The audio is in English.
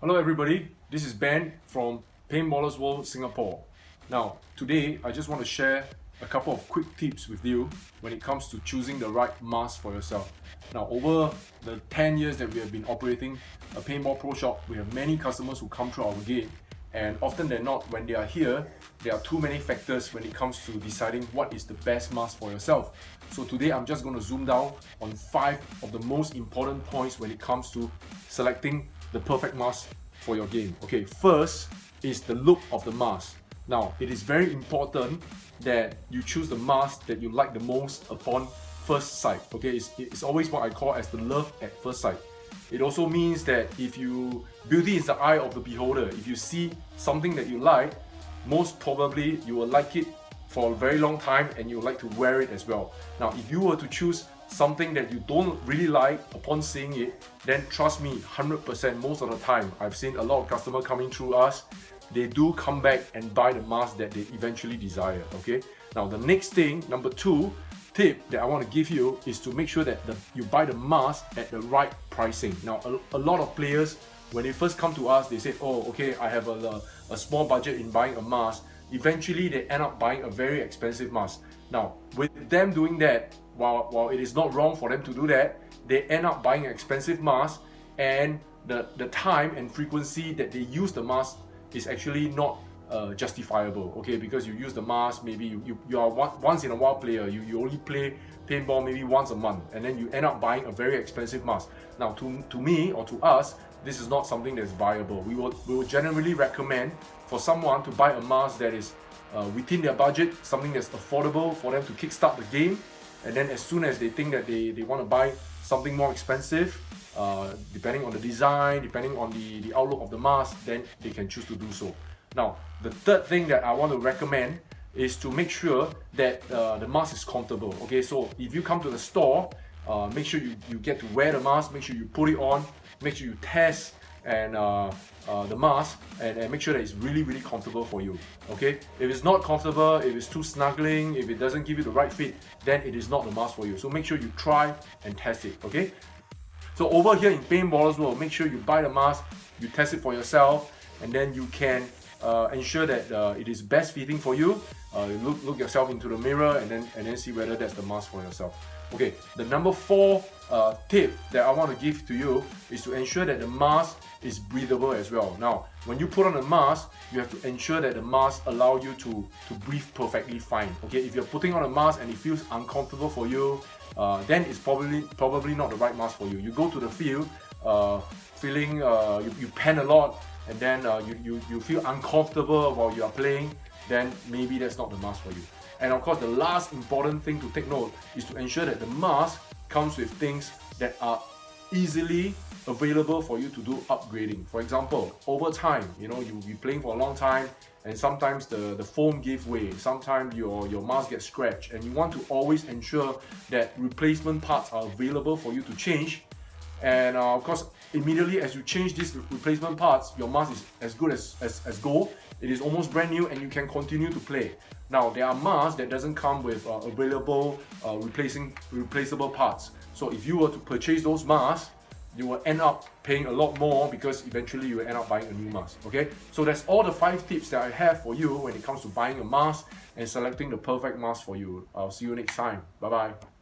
Hello everybody, this is Ben from Paintballers World Singapore. Now, today I just want to share a couple of quick tips with you when it comes to choosing the right mask for yourself. Now, over the 10 years that we have been operating a paintball pro shop, we have many customers who come through our gate, and often than not, when they are here, there are too many factors when it comes to deciding what is the best mask for yourself. So today I'm just going to zoom down on 5 of the most important points when it comes to selecting the perfect mask for your game. Okay, first is the look of the mask. Now, it is very important that you choose the mask that you like the most upon first sight. Okay, it's always what I call as the love at first sight. It also means that beauty is the eye of the beholder. If you see something that you like, most probably you will like it for a very long time and you will like to wear it as well. Now, if you were to choose something that you don't really like upon seeing it, then trust me, 100% most of the time, I've seen a lot of customers coming through us, they do come back and buy the mask that they eventually desire. Okay, now the next thing, number 2 tip that I want to give you is to make sure that you buy the mask at the right pricing. Now, a lot of players, when they first come to us, they say, oh, okay, I have a small budget in buying a mask. Eventually, they end up buying a very expensive mask. Now, with them doing that, while it is not wrong for them to do that, they end up buying an expensive mask, and the time and frequency that they use the mask is actually not justifiable. Okay, because you use the mask, maybe you are once in a while player, you only play paintball maybe once a month, and then you end up buying a very expensive mask. Now, to me or to us, this is not something that's viable. We will generally recommend for someone to buy a mask that is within their budget, something that's affordable for them to kickstart the game, and then as soon as they think that they want to buy something more expensive, depending on the design, depending on the outlook of the mask, then they can choose to do so. Now, the third thing that I want to recommend is to make sure that the mask is comfortable. Okay, so if you come to the store, make sure you get to wear the mask, make sure you put it on, make sure you test the mask, and make sure that it's really comfortable for you. Okay, if it's not comfortable, if it's too snuggling, if it doesn't give you the right fit, then it is not the mask for you. So make sure you try and test it. Okay, so over here in Paintballers World, make sure you buy the mask, you test it for yourself, and then you can ensure that it is best fitting for you. Look yourself into the mirror and then see whether that's the mask for yourself. Okay, the number 4 tip that I want to give to you is to ensure that the mask is breathable as well. Now, when you put on a mask, you have to ensure that the mask allows you to breathe perfectly fine. Okay, if you're putting on a mask and it feels uncomfortable for you, then it's probably not the right mask for you. You go to the field feeling you pan a lot, and then you feel uncomfortable while you are playing, then maybe that's not the mask for you. And of course, the last important thing to take note is to ensure that the mask comes with things that are easily available for you to do upgrading. For example, over time, you'll be playing for a long time, and sometimes the foam gives way, sometimes your mask gets scratched, and you want to always ensure that replacement parts are available for you to change. And of course, immediately as you change these replacement parts, your mask is as good as gold. It is almost brand new and you can continue to play. Now, there are masks that doesn't come with available replaceable parts. So if you were to purchase those masks, you will end up paying a lot more, because eventually you will end up buying a new mask. Okay, so that's all the 5 tips that I have for you when it comes to buying a mask and selecting the perfect mask for you. I'll see you next time. Bye bye.